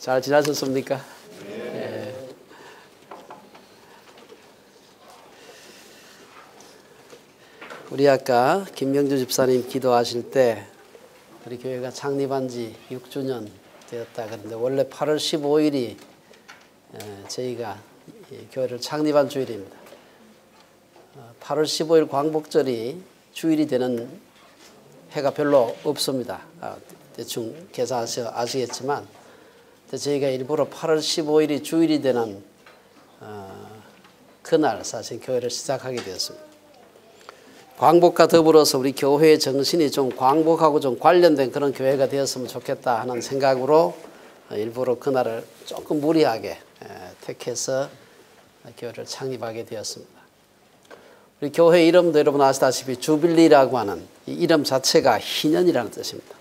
잘 지나셨습니까? 예. 우리 아까 김명주 집사님 기도하실 때 우리 교회가 창립한 지 6주년 되었다 그런데 원래 8월 15일이 저희가 교회를 창립한 주일입니다. 8월 15일 광복절이 주일이 되는 해가 별로 없습니다. 대충 계산하셔 아시겠지만 저희가 일부러 8월 15일이 주일이 되는 그날 사실 교회를 시작하게 되었습니다. 광복과 더불어서 우리 교회의 정신이 좀 광복하고 좀 관련된 그런 교회가 되었으면 좋겠다 하는 생각으로 일부러 그날을 조금 무리하게 택해서 교회를 창립하게 되었습니다. 우리 교회 이름도 여러분 아시다시피 주빌리라고 하는 이 이름 자체가 희년이라는 뜻입니다.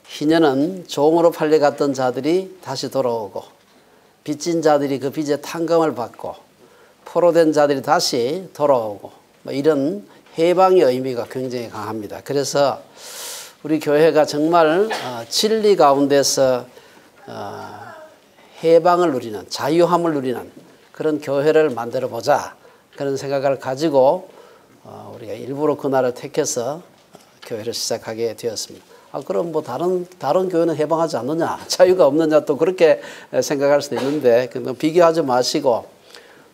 희년은 종으로 팔려갔던 자들이 다시 돌아오고 빚진 자들이 그 빚의 탕감을 받고 포로된 자들이 다시 돌아오고 이런 해방의 의미가 굉장히 강합니다. 그래서 우리 교회가 정말 진리 가운데서 해방을 누리는 자유함을 누리는 그런 교회를 만들어 보자 그런 생각을 가지고 우리가 일부러 그날을 택해서 교회를 시작하게 되었습니다. 그럼 뭐 다른 교회는 해방하지 않느냐, 자유가 없느냐 또 그렇게 생각할 수도 있는데 비교하지 마시고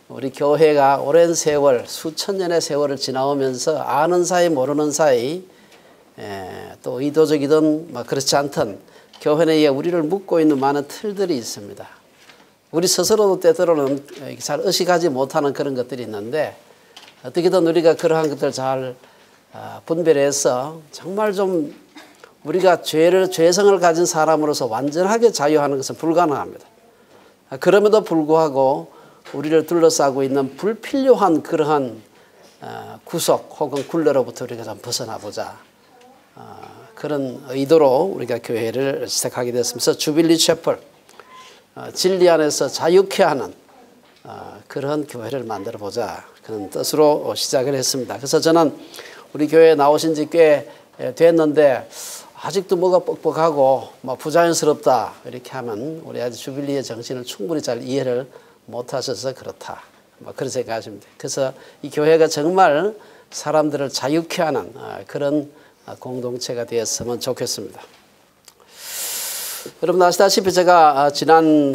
우리 교회가 오랜 세월, 수천 년의 세월을 지나오면서 아는 사이 모르는 사이 또 의도적이든 그렇지 않든 교회 내에 우리를 묶고 있는 많은 틀들이 있습니다. 우리 스스로도 때때로는 잘 의식하지 못하는 그런 것들이 있는데 어떻게든 우리가 그러한 것들을 잘 분별해서 정말 좀 우리가 죄성을 가진 사람으로서 완전하게 자유하는 것은 불가능합니다. 그럼에도 불구하고 우리를 둘러싸고 있는 불필요한 그러한 구속 혹은 굴레로부터 우리가 좀 벗어나 보자. 그런 의도로 우리가 교회를 시작하게 됐습니다. 주빌리 채플, 진리 안에서 자유케 하는 그런 교회를 만들어 보자. 그런 뜻으로 시작을 했습니다. 그래서 저는 우리 교회에 나오신 지 꽤 됐는데 아직도 뭐가 뻑뻑하고 부자연스럽다 이렇게 하면 우리 아직 주빌리의 정신을 충분히 잘 이해를 못하셔서 그렇다. 그런 생각하십니다. 그래서 이 교회가 정말 사람들을 자유케 하는 그런 공동체가 되었으면 좋겠습니다. 여러분 아시다시피 제가 지난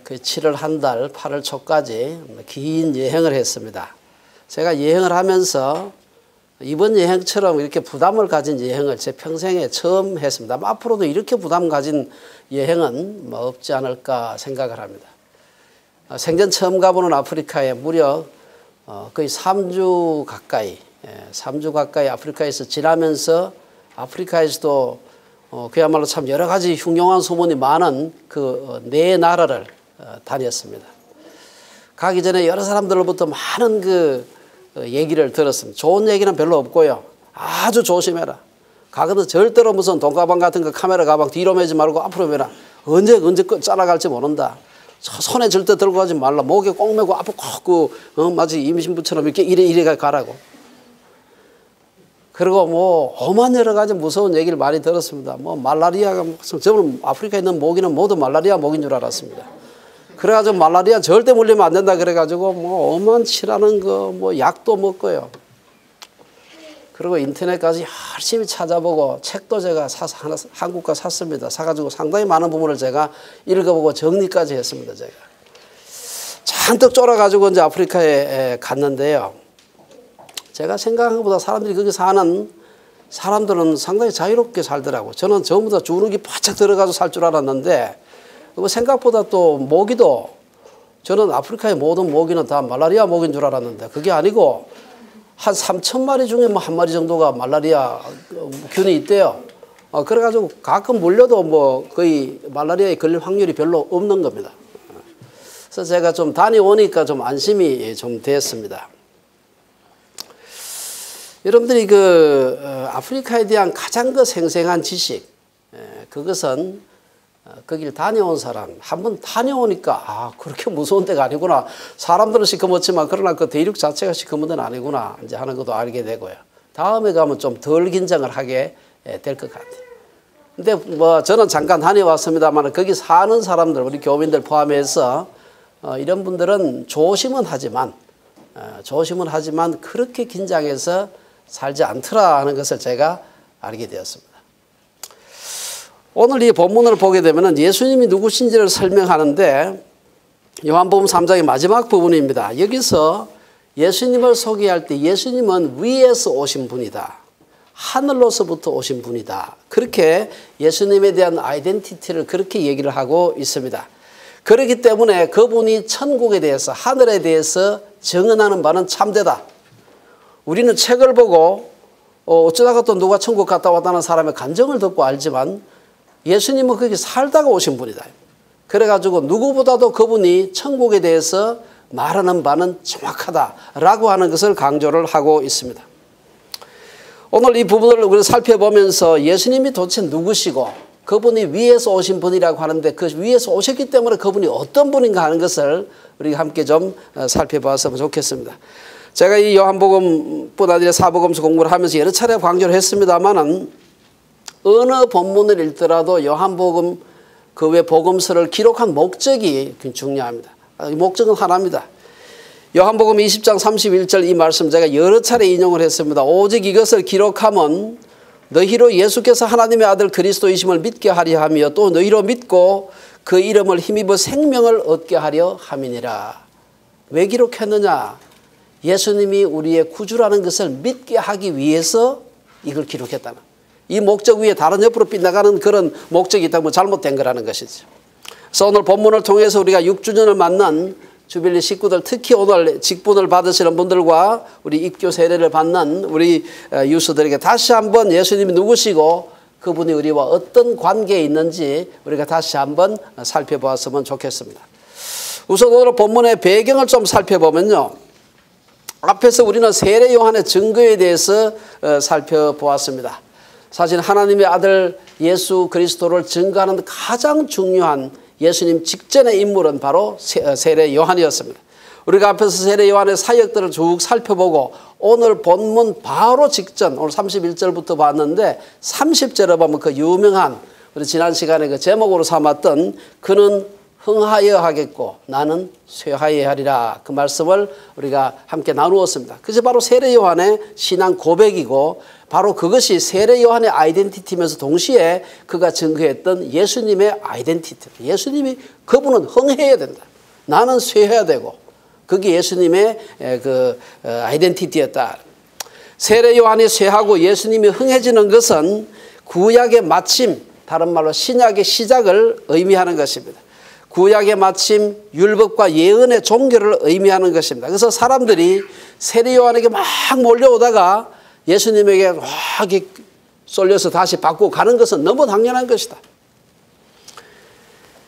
그 7월 한 달 8월 초까지 긴 여행을 했습니다. 제가 여행을 하면서 이번 여행처럼 이렇게 부담을 가진 여행을 제 평생에 처음 했습니다. 앞으로도 이렇게 부담 가진 여행은 없지 않을까 생각을 합니다. 생전 처음 가보는 아프리카에 무려 거의 3주 가까이 아프리카에서 지나면서 아프리카에서도 그야말로 참 여러 가지 흉흉한 소문이 많은 그 네 나라를 다녔습니다. 가기 전에 여러 사람들로부터 많은 그 얘기를 들었습니다. 좋은 얘기는 별로 없고요. 아주 조심해라. 가거든 절대로 무슨 돈가방 같은 거 카메라 가방 뒤로 매지 말고 앞으로 매라. 언제 잘라갈지 모른다. 손에 절대 들고 가지 말라. 목에 꼭 매고 앞에 꼭 마치 임신부처럼 이렇게 이래 가라고. 그리고 오만 여러 가지 무서운 얘기를 많이 들었습니다. 말라리아가 저는 아프리카에 있는 모기는 모두 말라리아 모기인 줄 알았습니다. 그래가지고 말라리아 절대 물리면 안 된다 그래가지고 어만치라는 거 약도 먹고요. 그리고 인터넷까지 열심히 찾아보고 책도 제가 사서 한국 거 샀습니다. 사가지고 상당히 많은 부분을 제가 읽어보고 정리까지 했습니다. 제가 잔뜩 쫄아가지고 이제 아프리카에 갔는데요. 제가 생각한 것보다 사람들이 거기 사는 사람들은 상당히 자유롭게 살더라고요. 저는 전부 다 주눅이 바짝 들어가서 살 줄 알았는데 생각보다 또 모기도 저는 아프리카의 모든 모기는 다 말라리아 모기인 줄 알았는데 그게 아니고 한 3,000마리 중에 한 마리 정도가 말라리아 균이 있대요. 그래가지고 가끔 물려도 거의 말라리아에 걸릴 확률이 별로 없는 겁니다. 그래서 제가 좀 다녀오니까 좀 안심이 좀 됐습니다. 여러분들이 아프리카에 대한 가장 생생한 지식, 그것은 거길 다녀온 사람, 한번 다녀오니까 그렇게 무서운 데가 아니구나. 사람들은 시커멓지만 그러나 그 대륙 자체가 시커먼 데는 아니구나 이제 하는 것도 알게 되고요. 다음에 가면 좀 덜 긴장을 하게 될 것 같아요. 근데 뭐 저는 잠깐 다녀왔습니다만 거기 사는 사람들, 우리 교민들 포함해서 이런 분들은 조심은 하지만 그렇게 긴장해서 살지 않더라 하는 것을 제가 알게 되었습니다. 오늘 이 본문을 보게 되면 예수님이 누구신지를 설명하는데 요한복음 3장의 마지막 부분입니다. 여기서 예수님을 소개할 때 예수님은 위에서 오신 분이다. 하늘로서부터 오신 분이다. 그렇게 예수님에 대한 아이덴티티를 그렇게 얘기를 하고 있습니다. 그렇기 때문에 그분이 천국에 대해서, 하늘에 대해서 증언하는 바는 참되다. 우리는 책을 보고 어쩌다가 또 누가 천국 갔다 왔다는 사람의 간증을 듣고 알지만 예수님은 거기 살다가 오신 분이다. 그래가지고 누구보다도 그분이 천국에 대해서 말하는 바는 정확하다라고 하는 것을 강조를 하고 있습니다. 오늘 이 부분을 우리가 살펴보면서 예수님이 도대체 누구시고 그분이 위에서 오신 분이라고 하는데 그 위에서 오셨기 때문에 그분이 어떤 분인가 하는 것을 우리가 함께 좀 살펴봤으면 좋겠습니다. 제가 이 요한복음뿐 아니라 사복음서 공부를 하면서 여러 차례 강조를 했습니다만은 어느 본문을 읽더라도 요한복음 그 외 복음서를 기록한 목적이 중요합니다. 목적은 하나입니다. 요한복음 20장 31절 이 말씀 제가 여러 차례 인용을 했습니다. 오직 이것을 기록하면 너희로 예수께서 하나님의 아들 그리스도이심을 믿게 하려 하며 또 너희로 믿고 그 이름을 힘입어 생명을 얻게 하려 함이니라. 왜 기록했느냐? 예수님이 우리의 구주라는 것을 믿게 하기 위해서 이걸 기록했다는, 이 목적 위에 다른 옆으로 빗나가는 그런 목적이 있다면 잘못된 거라는 것이죠. 그래서 오늘 본문을 통해서 우리가 6주년을 맞는 주빌리 식구들, 특히 오늘 직분을 받으시는 분들과 우리 입교 세례를 받는 우리 유수들에게 다시 한번 예수님이 누구시고 그분이 우리와 어떤 관계에 있는지 우리가 다시 한번 살펴보았으면 좋겠습니다. 우선 오늘 본문의 배경을 좀 살펴보면요, 앞에서 우리는 세례 요한의 증거에 대해서 살펴보았습니다. 사실 하나님의 아들 예수 그리스도를 증거하는 가장 중요한 예수님 직전의 인물은 바로 세례 요한이었습니다. 우리가 앞에서 세례 요한의 사역들을 쭉 살펴보고 오늘 본문 바로 직전, 오늘 31절부터 봤는데 30절에 보면 그 유명한, 우리 지난 시간에 그 제목으로 삼았던 그는 흥하여 하겠고 나는 쇠하여 하리라, 그 말씀을 우리가 함께 나누었습니다. 그것이 바로 세례 요한의 신앙 고백이고 바로 그것이 세례 요한의 아이덴티티면서 동시에 그가 증거했던 예수님의 아이덴티티. 예수님이 그분은 흥해야 된다. 나는 쇠해야 되고 그게 예수님의 그 아이덴티티였다. 세례 요한이 쇠하고 예수님이 흥해지는 것은 구약의 마침, 다른 말로 신약의 시작을 의미하는 것입니다. 구약의 마침, 율법과 예언의 종교를 의미하는 것입니다. 그래서 사람들이 세례 요한에게 막 몰려오다가 예수님에게 막 쏠려서 다시 받고 가는 것은 너무 당연한 것이다.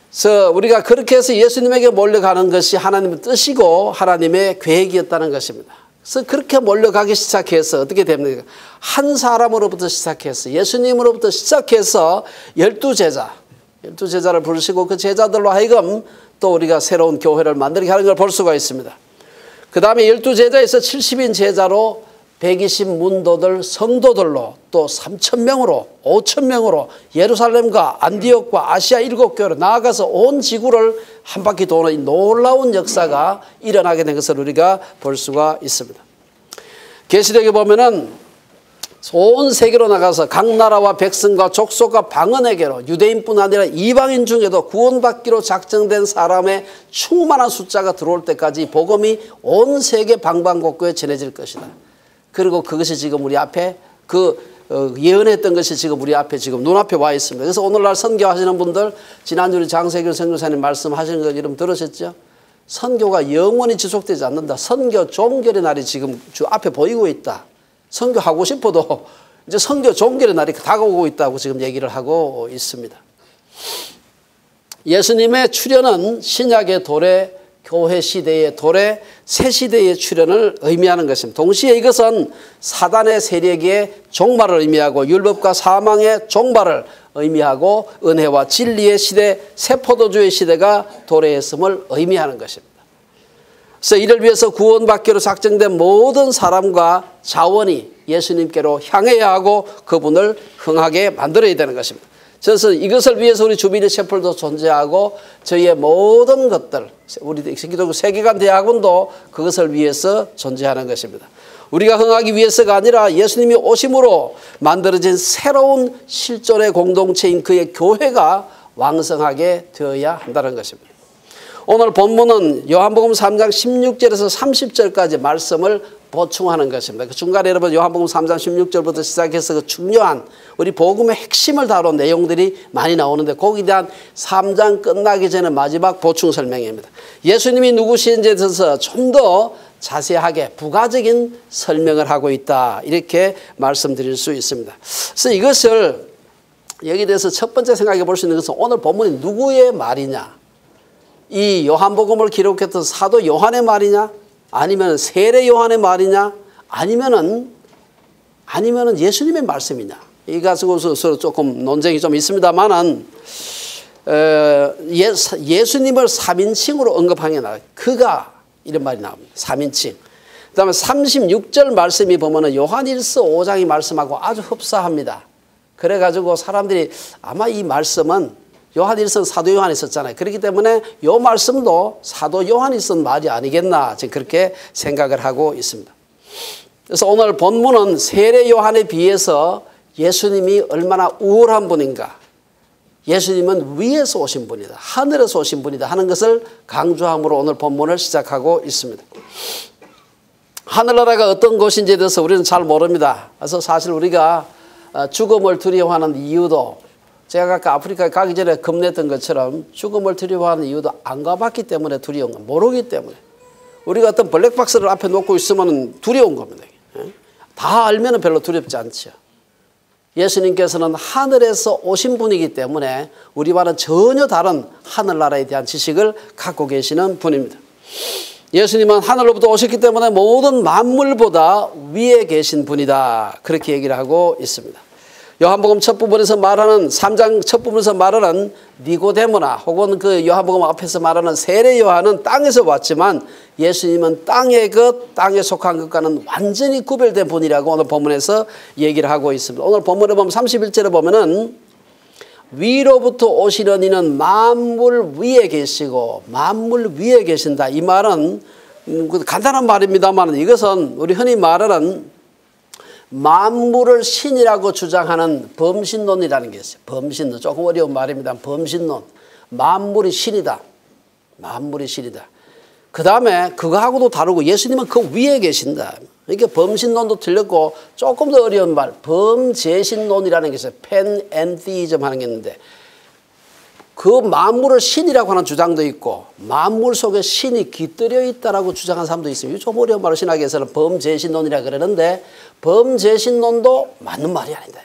그래서 우리가 그렇게 해서 예수님에게 몰려가는 것이 하나님의 뜻이고 하나님의 계획이었다는 것입니다. 그래서 그렇게 몰려가기 시작해서 어떻게 됩니까? 한 사람으로부터 시작해서 예수님으로부터 시작해서 12제자를 부르시고 그 제자들로 하여금 또 우리가 새로운 교회를 만들게 하는 걸 볼 수가 있습니다. 그 다음에 12제자에서 70인 제자로 120 문도들 성도들로 또 3,000명으로 5,000명으로 예루살렘과 안디옥과 아시아 7교회로 나아가서 온 지구를 한 바퀴 도는 이 놀라운 역사가 일어나게 된 것을 우리가 볼 수가 있습니다. 계시록에 보면은 온 세계로 나가서 각 나라와 백성과 족속과 방언에게로 유대인뿐 아니라 이방인 중에도 구원받기로 작정된 사람의 충만한 숫자가 들어올 때까지 복음이 온 세계 방방곡곡에 전해질 것이다. 그리고 그것이 지금 우리 앞에 예언했던 것이 지금 우리 앞에 지금 눈앞에 와 있습니다. 그래서 오늘날 선교하시는 분들, 지난주 우리 장세균 선교사님 말씀하시는 거 여러분 들으셨죠? 선교가 영원히 지속되지 않는다. 선교 종결의 날이 지금 주 앞에 보이고 있다. 선교하고 싶어도 이제 선교 종결의 날이 다가오고 있다고 지금 얘기를 하고 있습니다. 예수님의 출현은 신약의 도래, 교회 시대의 도래, 새 시대의 출현을 의미하는 것입니다. 동시에 이것은 사단의 세력의 종말을 의미하고 율법과 사망의 종말을 의미하고 은혜와 진리의 시대, 새 포도주의 시대가 도래했음을 의미하는 것입니다. 그래서 이를 위해서 구원받기로 작정된 모든 사람과 자원이 예수님께로 향해야 하고 그분을 흥하게 만들어야 되는 것입니다. 그래서 이것을 위해서 우리 주비리 셰플도 존재하고 저희의 모든 것들, 우리 기독교 세계관 대학원도 그것을 위해서 존재하는 것입니다. 우리가 흥하기 위해서가 아니라 예수님이 오심으로 만들어진 새로운 실존의 공동체인 그의 교회가 왕성하게 되어야 한다는 것입니다. 오늘 본문은 요한복음 3장 16절에서 30절까지 말씀을 보충하는 것입니다. 그 중간에 여러분 요한복음 3장 16절부터 시작해서 그 중요한 우리 복음의 핵심을 다룬 내용들이 많이 나오는데 거기에 대한 3장 끝나기 전에 마지막 보충 설명입니다. 예수님이 누구신지에 대해서 좀 더 자세하게 부가적인 설명을 하고 있다, 이렇게 말씀드릴 수 있습니다. 그래서 이것을 여기에 대해서 첫 번째 생각해 볼 수 있는 것은 오늘 본문이 누구의 말이냐, 이 요한복음을 기록했던 사도 요한의 말이냐, 아니면 세례 요한의 말이냐, 아니면은 예수님의 말씀이냐, 이 가지고서 조금 논쟁이 좀 있습니다만은 예수님을 3인칭으로 언급한 게 나와요. 그가 이런 말이 나옵니다. 3인칭. 그 다음에 36절 말씀이 보면은 요한일서 5장이 말씀하고 아주 흡사합니다. 그래가지고 사람들이 아마 이 말씀은 요한일서는 사도 요한이 썼잖아요. 그렇기 때문에 이 말씀도 사도 요한이 쓴 말이 아니겠나, 지금 그렇게 생각을 하고 있습니다. 그래서 오늘 본문은 세례 요한에 비해서 예수님이 얼마나 우월한 분인가, 예수님은 위에서 오신 분이다, 하늘에서 오신 분이다 하는 것을 강조함으로 오늘 본문을 시작하고 있습니다. 하늘나라가 어떤 곳인지에 대해서 우리는 잘 모릅니다. 그래서 사실 우리가 죽음을 두려워하는 이유도, 제가 아까 아프리카에 가기 전에 겁냈던 것처럼 죽음을 두려워하는 이유도 안 가봤기 때문에 두려운 겁니다. 모르기 때문에. 우리가 어떤 블랙박스를 앞에 놓고 있으면 두려운 겁니다. 다 알면 별로 두렵지 않죠. 예수님께서는 하늘에서 오신 분이기 때문에 우리와는 전혀 다른 하늘나라에 대한 지식을 갖고 계시는 분입니다. 예수님은 하늘로부터 오셨기 때문에 모든 만물보다 위에 계신 분이다, 그렇게 얘기를 하고 있습니다. 요한복음 첫 부분에서 말하는 3장 첫 부분에서 말하는 니고데모나 혹은 그 요한복음 앞에서 말하는 세례 요한은 땅에서 왔지만 예수님은 땅의 것, 땅에 속한 것과는 완전히 구별된 분이라고 오늘 본문에서 얘기를 하고 있습니다. 오늘 본문에 보면 31절에 보면은 위로부터 오시는 이는 만물 위에 계시고 만물 위에 계신다. 이 말은 간단한 말입니다만 이것은 우리 흔히 말하는 만물을 신이라고 주장하는 범신론이라는 게 있어요. 범신론, 조금 어려운 말입니다. 범신론. 만물이 신이다. 만물이 신이다. 그 다음에 그거하고도 다르고 예수님은 그 위에 계신다. 이게 범신론도 틀렸고 조금 더 어려운 말, 범재신론이라는 게 있어요. 팬엔티즘 하는 게 있는데 그 만물을 신이라고 하는 주장도 있고 만물 속에 신이 깃들여 있다라고 주장하는 사람도 있습니다. 좀 어려운 말을 신학에서는 범재신론이라고 그러는데 범재신론도 맞는 말이 아니다.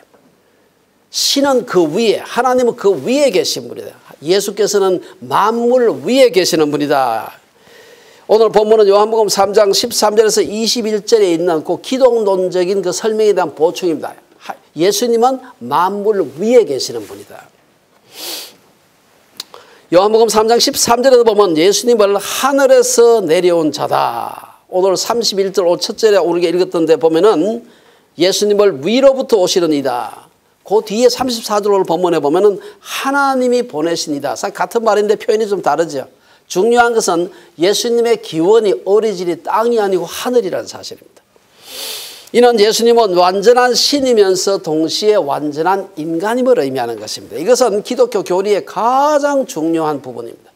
신은 그 위에, 하나님은 그 위에 계신 분이다. 예수께서는 만물 위에 계시는 분이다. 오늘 본문은 요한복음 3장 13절에서 21절에 있는 그 기독론적인 그 설명에 대한 보충입니다. 예수님은 만물 위에 계시는 분이다. 요한복음 3장 13절에도 보면 예수님을 하늘에서 내려온 자다. 오늘 31절 첫절에 우리가 읽었던 데 보면은 예수님을 위로부터 오시는 이다. 그 뒤에 34절 본문에 보면은 하나님이 보내신 이다. 같은 말인데 표현이 좀 다르죠. 중요한 것은 예수님의 기원이 어리지리 땅이 아니고 하늘이라는 사실입니다. 이는 예수님은 완전한 신이면서 동시에 완전한 인간임을 의미하는 것입니다. 이것은 기독교 교리의 가장 중요한 부분입니다.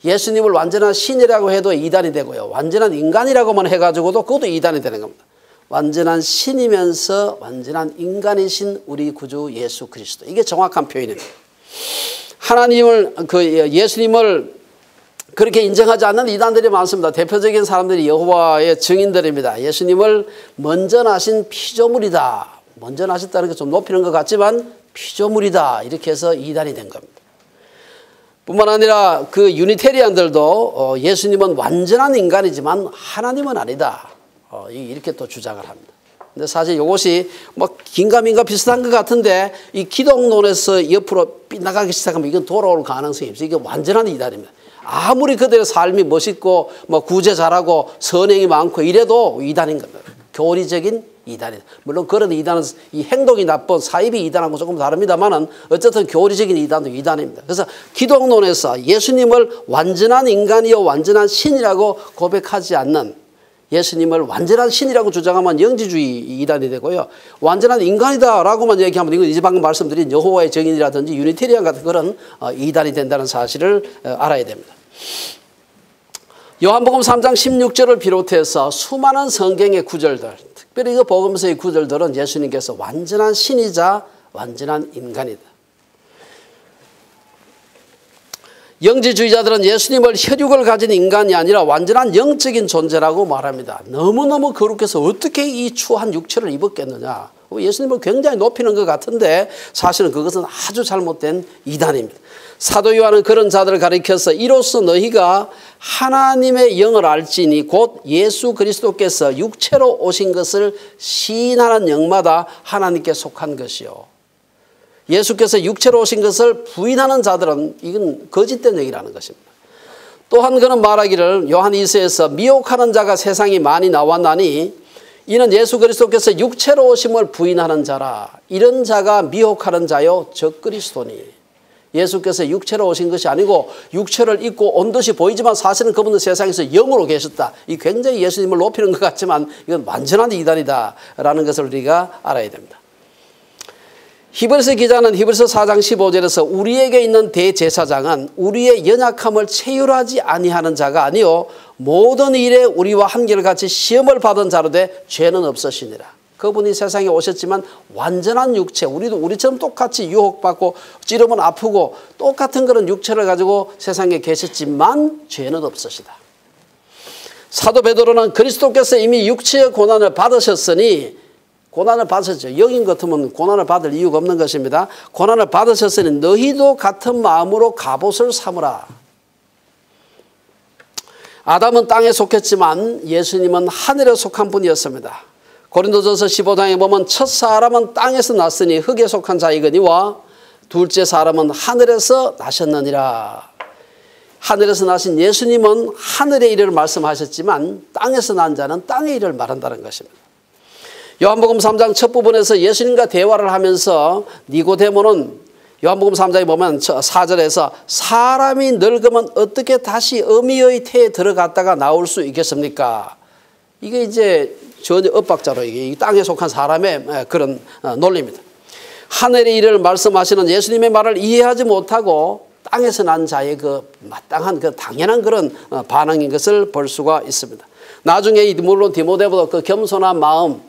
예수님을 완전한 신이라고 해도 이단이 되고요. 완전한 인간이라고만 해가지고도 그것도 이단이 되는 겁니다. 완전한 신이면서 완전한 인간이신 우리 구주 예수 그리스도. 이게 정확한 표현입니다. 하나님을, 예수님을 그렇게 인정하지 않는 이단들이 많습니다. 대표적인 사람들이 여호와의 증인들입니다. 예수님을 먼저 나신 피조물이다. 먼저 나셨다는 게 좀 높이는 것 같지만 피조물이다. 이렇게 해서 이단이 된 겁니다. 뿐만 아니라 그 유니테리안들도 예수님은 완전한 인간이지만 하나님은 아니다. 이렇게 또 주장을 합니다. 근데 사실 이것이 뭐 긴가민가 비슷한 것 같은데 이 기독론에서 옆으로 빗나가기 시작하면 이건 돌아올 가능성이 없어요. 이게 완전한 이단입니다. 아무리 그들의 삶이 멋있고 뭐 구제 잘하고 선행이 많고 이래도 이단인 겁니다. 교리적인 이단이다. 물론 그런 이단은 이 행동이 나쁜 사입이 이단하고 조금 다릅니다만은 어쨌든 교리적인 이단도 이단입니다. 그래서 기독론에서 예수님을 완전한 인간이요 완전한 신이라고 고백하지 않는, 예수님을 완전한 신이라고 주장하면 영지주의 이단이 되고요. 완전한 인간이다라고만 얘기하면 이건 이제 방금 말씀드린 여호와의 증인이라든지 유니테리안 같은 그런 이단이 된다는 사실을 알아야 됩니다. 요한복음 3장 16절을 비롯해서 수많은 성경의 구절들, 특별히 그 복음서의 구절들은 예수님께서 완전한 신이자 완전한 인간이다. 영지주의자들은 예수님을 혈육을 가진 인간이 아니라 완전한 영적인 존재라고 말합니다. 너무너무 거룩해서 어떻게 이 추한 육체를 입었겠느냐. 예수님을 굉장히 높이는 것 같은데 사실은 그것은 아주 잘못된 이단입니다. 사도 요한은 그런 자들을 가리켜서 이로써 너희가 하나님의 영을 알지니 곧 예수 그리스도께서 육체로 오신 것을 시인하는 영마다 하나님께 속한 것이요. 예수께서 육체로 오신 것을 부인하는 자들은 이건 거짓된 얘기라는 것입니다. 또한 그는 말하기를 요한 2서에서 미혹하는 자가 세상에 많이 나왔나니 이는 예수 그리스도께서 육체로 오심을 부인하는 자라. 이런 자가 미혹하는 자요 적그리스도니. 예수께서 육체로 오신 것이 아니고 육체를 입고 온 듯이 보이지만 사실은 그분은 세상에서 영으로 계셨다. 이 굉장히 예수님을 높이는 것 같지만 이건 완전한 이단이다라는 것을 우리가 알아야 됩니다. 히브리서 기자는 히브리서 4장 15절에서 우리에게 있는 대제사장은 우리의 연약함을 체휼하지 아니하는 자가 아니요 모든 일에 우리와 한결같이 시험을 받은 자로 돼 죄는 없으시니라. 그분이 세상에 오셨지만 완전한 육체, 우리도 우리처럼 똑같이 유혹받고 찌르면 아프고 똑같은 그런 육체를 가지고 세상에 계셨지만 죄는 없으시다. 사도 베드로는 그리스도께서 이미 육체의 고난을 받으셨으니, 고난을 받으셨죠. 영인 같으면 고난을 받을 이유가 없는 것입니다. 고난을 받으셨으니 너희도 같은 마음으로 갑옷을 삼으라. 아담은 땅에 속했지만 예수님은 하늘에 속한 분이었습니다. 고린도전서 15장에 보면 첫 사람은 땅에서 났으니 흙에 속한 자이거니와 둘째 사람은 하늘에서 나셨느니라. 하늘에서 나신 예수님은 하늘의 일을 말씀하셨지만 땅에서 난 자는 땅의 일을 말한다는 것입니다. 요한복음 3장 첫 부분에서 예수님과 대화를 하면서 니고데모는 요한복음 3장에 보면 4절에서 사람이 늙으면 어떻게 다시 어미의 태에 들어갔다가 나올 수 있겠습니까? 이게 이제 전혀 엇박자로 이게 땅에 속한 사람의 그런 논리입니다. 하늘의 일을 말씀하시는 예수님의 말을 이해하지 못하고 땅에서 난 자의 그 마땅한 그 당연한 그런 반응인 것을 볼 수가 있습니다. 나중에 물론 디모데보다 그 겸손한 마음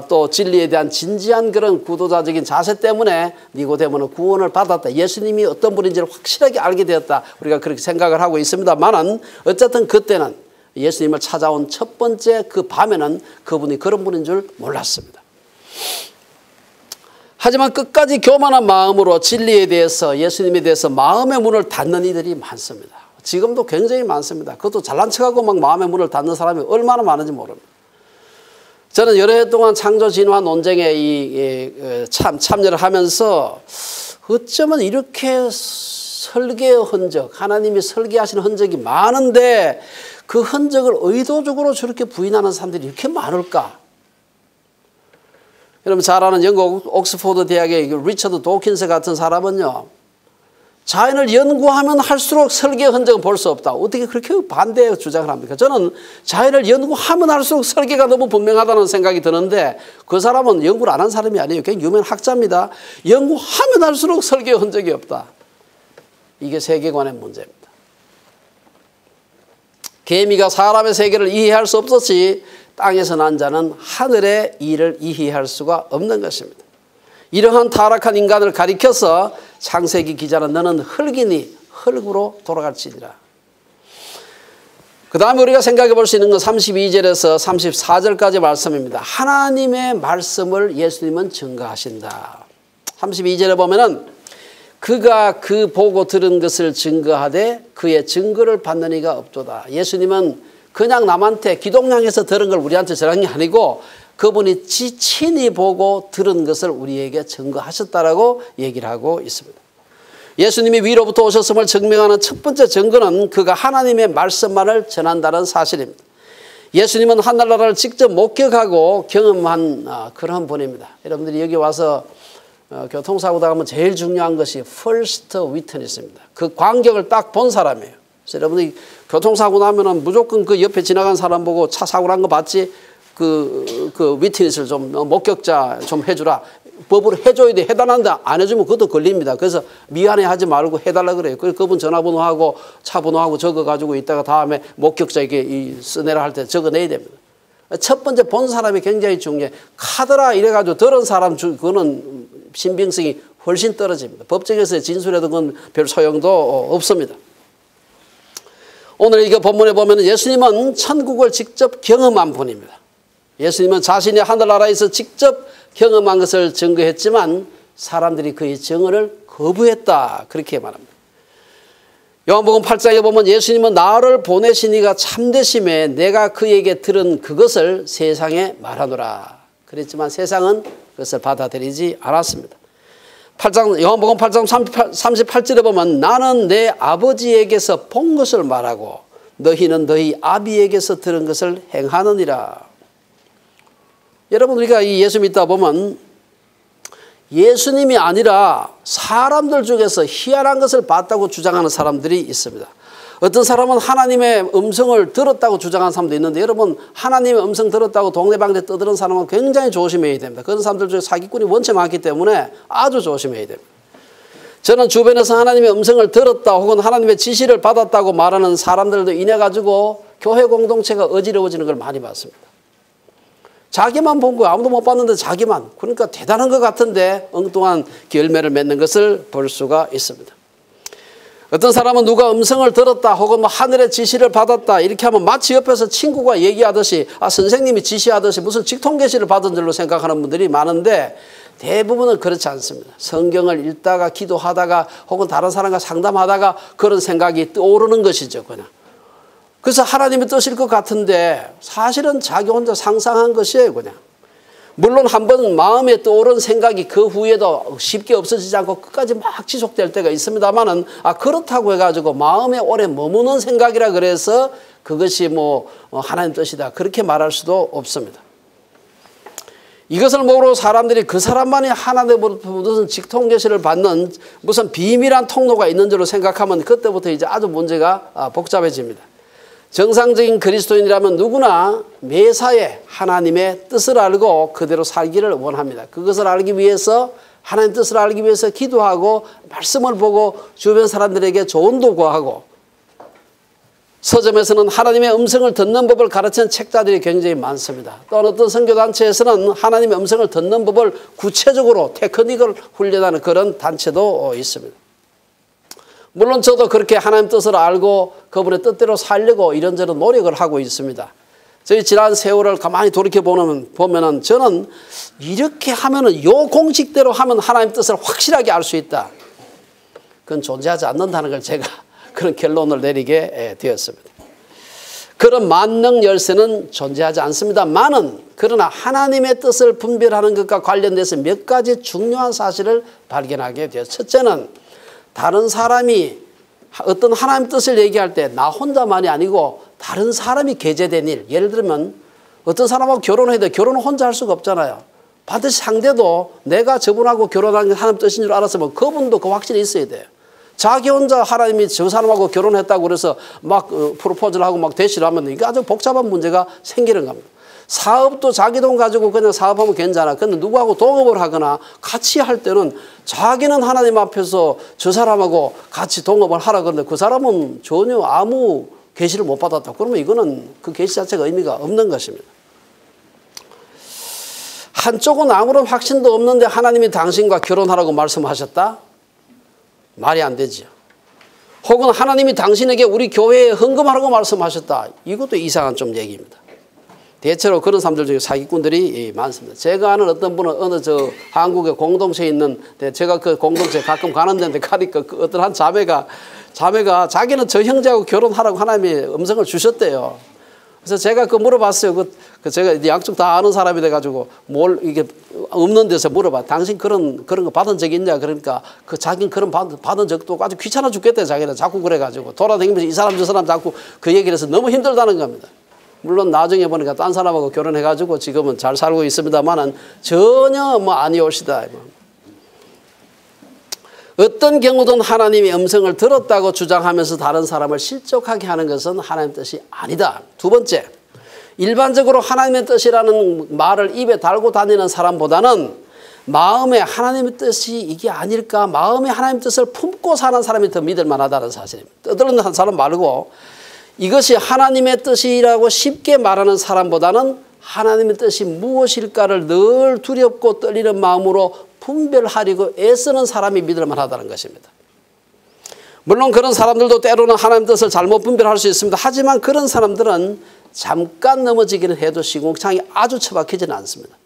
또 진리에 대한 진지한 그런 구도자적인 자세 때문에 니고데모는 구원을 받았다. 예수님이 어떤 분인지를 확실하게 알게 되었다. 우리가 그렇게 생각을 하고 있습니다만은 어쨌든 그때는 예수님을 찾아온 첫 번째 그 밤에는 그분이 그런 분인 줄 몰랐습니다. 하지만 끝까지 교만한 마음으로 진리에 대해서 예수님에 대해서 마음의 문을 닫는 이들이 많습니다. 지금도 굉장히 많습니다. 그것도 잘난 척하고 막 마음의 문을 닫는 사람이 얼마나 많은지 모릅니다. 저는 여러 해 동안 창조진화 논쟁에 참여를 하면서 어쩌면 이렇게 설계의 흔적, 하나님이 설계하신 흔적이 많은데 그 흔적을 의도적으로 저렇게 부인하는 사람들이 이렇게 많을까? 여러분 잘 아는 영국 옥스포드 대학의 리처드 도킨스 같은 사람은요. 자연을 연구하면 할수록 설계의 흔적은 볼 수 없다. 어떻게 그렇게 반대 주장을 합니까? 저는 자연을 연구하면 할수록 설계가 너무 분명하다는 생각이 드는데 그 사람은 연구를 안 한 사람이 아니에요. 굉장히 유명한 학자입니다. 연구하면 할수록 설계의 흔적이 없다. 이게 세계관의 문제입니다. 개미가 사람의 세계를 이해할 수 없었지 땅에서 난 자는 하늘의 일을 이해할 수가 없는 것입니다. 이러한 타락한 인간을 가리켜서 창세기 기자는 너는 흙이니 흙으로 돌아갈지니라. 그 다음에 우리가 생각해 볼 수 있는 건 32절에서 34절까지 말씀입니다. 하나님의 말씀을 예수님은 증거하신다. 32절에 보면은 그가 그 보고 들은 것을 증거하되 그의 증거를 받는 이가 없도다. 예수님은 그냥 남한테 기독량에서 들은 걸 우리한테 전한 게 아니고 그분이 친히 보고 들은 것을 우리에게 증거하셨다라고 얘기를 하고 있습니다. 예수님이 위로부터 오셨음을 증명하는 첫 번째 증거는 그가 하나님의 말씀만을 전한다는 사실입니다. 예수님은 하늘나라를 직접 목격하고 경험한 그런 분입니다. 여러분들이 여기 와서 교통사고 당하면 제일 중요한 것이 first witness입니다. 그 광경을 딱 본 사람이에요. 그래서 여러분들이 교통사고 나면은 무조건 그 옆에 지나간 사람 보고 차 사고 난 거 봤지? 그 위트니스를 좀 목격자 좀 해주라. 법으로 해줘야 돼. 해달라는데 안 해주면 그것도 걸립니다. 그래서 미안해 하지 말고 해달라 그래요. 그래서 그분 전화번호하고 차 번호하고 적어가지고 있다가 다음에 목격자에게 써내라 할 때 적어내야 됩니다. 첫 번째 본 사람이 굉장히 중요해. 카드라 이래가지고 들은 사람 그거는 신빙성이 훨씬 떨어집니다. 법정에서의 진술에도 그건 별 소용도 없습니다. 오늘 이거 본문에 보면 예수님은 천국을 직접 경험한 분입니다. 예수님은 자신이 하늘나라에서 직접 경험한 것을 증거했지만 사람들이 그의 증언을 거부했다. 그렇게 말합니다. 요한복음 8장에 보면 예수님은 나를 보내신 이가 참되심에 내가 그에게 들은 그것을 세상에 말하노라. 그랬지만 세상은 그것을 받아들이지 않았습니다. 요한복음 8장 38절에 보면 나는 내 아버지에게서 본 것을 말하고 너희는 너희 아비에게서 들은 것을 행하느니라. 여러분 우리가 이 예수 믿다 보면 예수님이 아니라 사람들 중에서 희한한 것을 봤다고 주장하는 사람들이 있습니다. 어떤 사람은 하나님의 음성을 들었다고 주장하는 사람도 있는데 여러분 하나님의 음성 들었다고 동네방네 떠드는 사람은 굉장히 조심해야 됩니다. 그런 사람들 중에 사기꾼이 원체 많기 때문에 아주 조심해야 됩니다. 저는 주변에서 하나님의 음성을 들었다 혹은 하나님의 지시를 받았다고 말하는 사람들도 인해 가지고 교회 공동체가 어지러워지는 걸 많이 봤습니다. 자기만 본 거 아무도 못 봤는데 자기만. 그러니까 대단한 것 같은데 엉뚱한 열매를 맺는 것을 볼 수가 있습니다. 어떤 사람은 누가 음성을 들었다 혹은 뭐 하늘의 지시를 받았다 이렇게 하면 마치 옆에서 친구가 얘기하듯이 선생님이 지시하듯이 무슨 직통계시를 받은 줄로 생각하는 분들이 많은데 대부분은 그렇지 않습니다. 성경을 읽다가 기도하다가 혹은 다른 사람과 상담하다가 그런 생각이 떠오르는 것이죠. 그냥. 그래서 하나님의 뜻일 것 같은데 사실은 자기 혼자 상상한 것이에요. 그냥. 물론 한번 마음에 떠오른 생각이 그 후에도 쉽게 없어지지 않고 끝까지 막 지속될 때가 있습니다만은 그렇다고 해가지고 마음에 오래 머무는 생각이라 그래서 그것이 뭐 하나님 뜻이다 그렇게 말할 수도 없습니다. 이것을 모르고 사람들이 그 사람만이 하나님으로부터 무슨 직통계시를 받는 무슨 비밀한 통로가 있는 줄로 생각하면 그때부터 이제 아주 문제가 복잡해집니다. 정상적인 그리스도인이라면 누구나 매사에 하나님의 뜻을 알고 그대로 살기를 원합니다. 그것을 알기 위해서 하나님 뜻을 알기 위해서 기도하고 말씀을 보고 주변 사람들에게 조언도 구하고 서점에서는 하나님의 음성을 듣는 법을 가르치는 책자들이 굉장히 많습니다. 또 어떤 선교단체에서는 하나님의 음성을 듣는 법을 구체적으로 테크닉을 훈련하는 그런 단체도 있습니다. 물론 저도 그렇게 하나님 뜻을 알고 그분의 뜻대로 살려고 이런저런 노력을 하고 있습니다. 저희 지난 세월을 가만히 돌이켜보면 저는 이렇게 하면은 요 공식대로 하면 하나님 뜻을 확실하게 알 수 있다. 그건 존재하지 않는다는 걸 제가 그런 결론을 내리게 되었습니다. 그런 만능 열쇠는 존재하지 않습니다만은 그러나 하나님의 뜻을 분별하는 것과 관련돼서 몇 가지 중요한 사실을 발견하게 되었습니다. 첫째는 다른 사람이 어떤 하나님 뜻을 얘기할 때 나 혼자만이 아니고 다른 사람이 계제된 일. 예를 들면 어떤 사람하고 결혼해도 결혼을 혼자 할 수가 없잖아요. 반드시 상대도 내가 저분하고 결혼하는 게 하나님 뜻인 줄 알았으면 그분도 그 확신이 있어야 돼요. 자기 혼자 하나님이 저 사람하고 결혼했다고 그래서 막 프로포즈를 하고 막 대시를 하면 이게 아주 복잡한 문제가 생기는 겁니다. 사업도 자기 돈 가지고 그냥 사업하면 괜찮아. 근데 누구하고 동업을 하거나 같이 할 때는 자기는 하나님 앞에서 저 사람하고 같이 동업을 하라 그러는데 그 사람은 전혀 아무 계시를 못 받았다. 그러면 이거는 그 계시 자체가 의미가 없는 것입니다. 한쪽은 아무런 확신도 없는데 하나님이 당신과 결혼하라고 말씀하셨다? 말이 안 되죠. 혹은 하나님이 당신에게 우리 교회에 헌금하라고 말씀하셨다. 이것도 이상한 좀 얘기입니다. 대체로 그런 사람들 중에 사기꾼들이 많습니다. 제가 아는 어떤 분은 어느 한국의 공동체에 있는 제가 그 공동체에 가끔 가는 데인데 가니까 그 어떤 한 자매가 자기는 저 형제하고 결혼하라고 하나님이 음성을 주셨대요. 그래서 제가 물어봤어요. 제가 양쪽 다 아는 사람이 돼가지고 이게 없는 데서 물어봐. 당신 그런 거 받은 적이 있냐? 그러니까 자기는 그런 받은 적도 아주 귀찮아 죽겠대. 자기는 자꾸 그래가지고 돌아다니면서 이 사람 저 사람 자꾸 그 얘기를 해서 너무 힘들다는 겁니다. 물론 나중에 보니까 딴 사람하고 결혼해가지고 지금은 잘 살고 있습니다만은 전혀 뭐 아니오시다. 어떤 경우든 하나님의 음성을 들었다고 주장하면서 다른 사람을 실족하게 하는 것은 하나님의 뜻이 아니다. 두 번째, 일반적으로 하나님의 뜻이라는 말을 입에 달고 다니는 사람보다는 마음에 하나님의 뜻이 이게 아닐까, 마음에 하나님의 뜻을 품고 사는 사람이 더 믿을 만하다는 사실입니다. 떠들는 사람 말고 이것이 하나님의 뜻이라고 쉽게 말하는 사람보다는 하나님의 뜻이 무엇일까를 늘 두렵고 떨리는 마음으로 분별하려고 애쓰는 사람이 믿을 만하다는 것입니다. 물론 그런 사람들도 때로는 하나님의 뜻을 잘못 분별할 수 있습니다. 하지만 그런 사람들은 잠깐 넘어지기는 해도 시궁창이 아주 처박히지는 않습니다.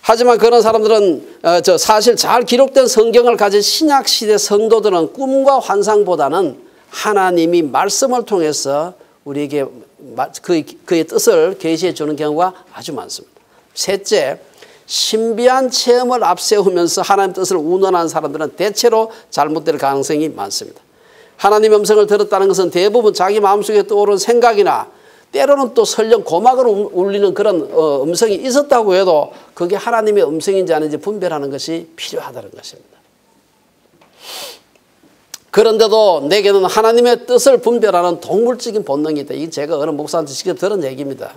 하지만 그런 사람들은 사실 잘 기록된 성경을 가진 신약시대 성도들은 꿈과 환상보다는 하나님이 말씀을 통해서 우리에게 그의 뜻을 계시해 주는 경우가 아주 많습니다. 셋째, 신비한 체험을 앞세우면서 하나님의 뜻을 운운하는 사람들은 대체로 잘못될 가능성이 많습니다. 하나님의 음성을 들었다는 것은 대부분 자기 마음속에 떠오른 생각이나 때로는 또 설령 고막을 울리는 그런 음성이 있었다고 해도 그게 하나님의 음성인지 아닌지 분별하는 것이 필요하다는 것입니다. 그런데도 내게는 하나님의 뜻을 분별하는 동물적인 본능이 있다. 이게 제가 어느 목사한테 직접 들은 얘기입니다.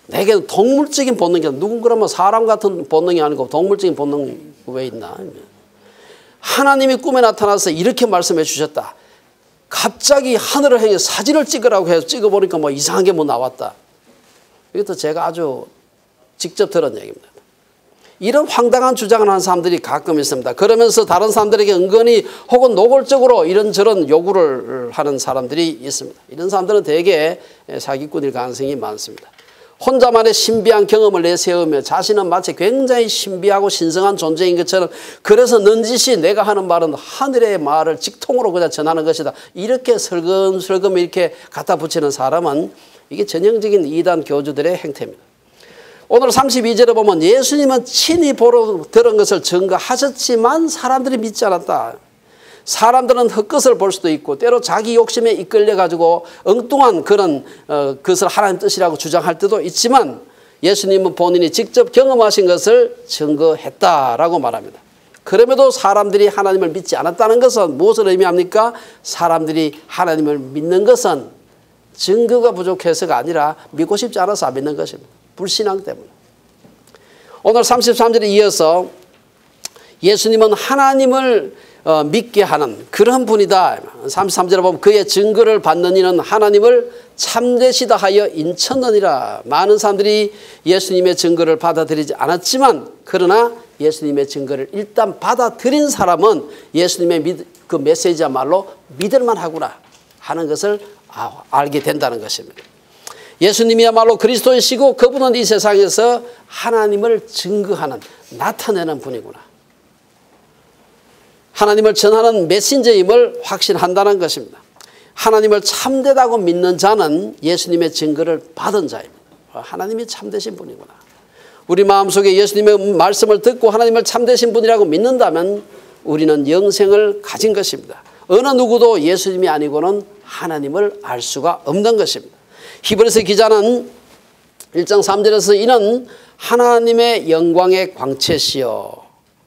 내게는 동물적인 본능이 있다. 누군 그러면 사람 같은 본능이 아니고 동물적인 본능이 왜 있나? 하나님이 꿈에 나타나서 이렇게 말씀해 주셨다. 갑자기 하늘을 향해 사진을 찍으라고 해서 찍어보니까 뭐 이상한 게 뭐 나왔다. 이것도 제가 아주 직접 들은 얘기입니다. 이런 황당한 주장을 하는 사람들이 가끔 있습니다. 그러면서 다른 사람들에게 은근히 혹은 노골적으로 이런저런 요구를 하는 사람들이 있습니다. 이런 사람들은 대개 사기꾼일 가능성이 많습니다. 혼자만의 신비한 경험을 내세우며 자신은 마치 굉장히 신비하고 신성한 존재인 것처럼 그래서 넌지시 내가 하는 말은 하늘의 말을 직통으로 그냥 전하는 것이다. 이렇게 설금설금 이렇게 갖다 붙이는 사람은 이게 전형적인 이단 교주들의 행태입니다. 오늘 32절에 보면 예수님은 친히 보러 들은 것을 증거하셨지만 사람들이 믿지 않았다. 사람들은 헛것을 볼 수도 있고 때로 자기 욕심에 이끌려 가지고 엉뚱한 그런 것을 하나님 뜻이라고 주장할 때도 있지만 예수님은 본인이 직접 경험하신 것을 증거했다라고 말합니다. 그럼에도 사람들이 하나님을 믿지 않았다는 것은 무엇을 의미합니까? 사람들이 하나님을 믿는 것은 증거가 부족해서가 아니라 믿고 싶지 않아서 안 믿는 것입니다. 불신앙 때문에. 오늘 33절에 이어서 예수님은 하나님을 믿게 하는 그런 분이다. 33절에 보면 그의 증거를 받는 이는 하나님을 참되시다 하여 인쳤느니라. 많은 사람들이 예수님의 증거를 받아들이지 않았지만 그러나 예수님의 증거를 일단 받아들인 사람은 예수님의 그 메시지야말로 믿을만 하구나 하는 것을 알게 된다는 것입니다. 예수님이야말로 그리스도이시고 그분은 이 세상에서 하나님을 증거하는 나타내는 분이구나. 하나님을 전하는 메신저임을 확신한다는 것입니다. 하나님을 참되다고 믿는 자는 예수님의 증거를 받은 자입니다. 하나님이 참되신 분이구나. 우리 마음속에 예수님의 말씀을 듣고 하나님을 참되신 분이라고 믿는다면 우리는 영생을 가진 것입니다. 어느 누구도 예수님이 아니고는 하나님을 알 수가 없는 것입니다. 히브리서 기자는 1장 3절에서 이는 하나님의 영광의 광채시여.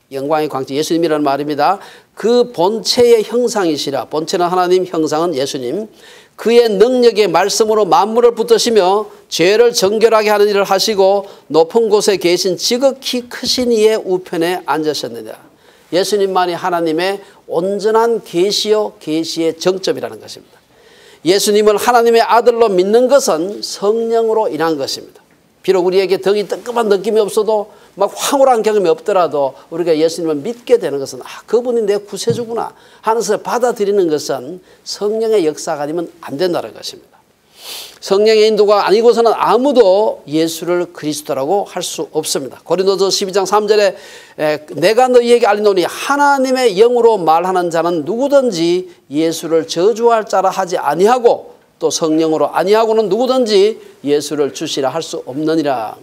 영광의 광채, 예수님이라는 말입니다. 그 본체의 형상이시라. 본체는 하나님, 형상은 예수님. 그의 능력의 말씀으로 만물을 붙드시며 죄를 정결하게 하는 일을 하시고 높은 곳에 계신 지극히 크신 이의 우편에 앉으셨느니라. 예수님만이 하나님의 온전한 계시요 계시의 정점이라는 것입니다. 예수님을 하나님의 아들로 믿는 것은 성령으로 인한 것입니다. 비록 우리에게 덩이 뜨끔한 느낌이 없어도 막 황홀한 경험이 없더라도 우리가 예수님을 믿게 되는 것은 그분이 내 구세주구나 하는 것을 받아들이는 것은 성령의 역사가 아니면 안 된다는 것입니다. 성령의 인도가 아니고서는 아무도 예수를 그리스도라고 할 수 없습니다. 고린도서 12장 3절에 내가 너희에게 알리노니 하나님의 영으로 말하는 자는 누구든지 예수를 저주할 자라 하지 아니하고 또 성령으로 아니하고는 누구든지 예수를 주시라 할 수 없느니라.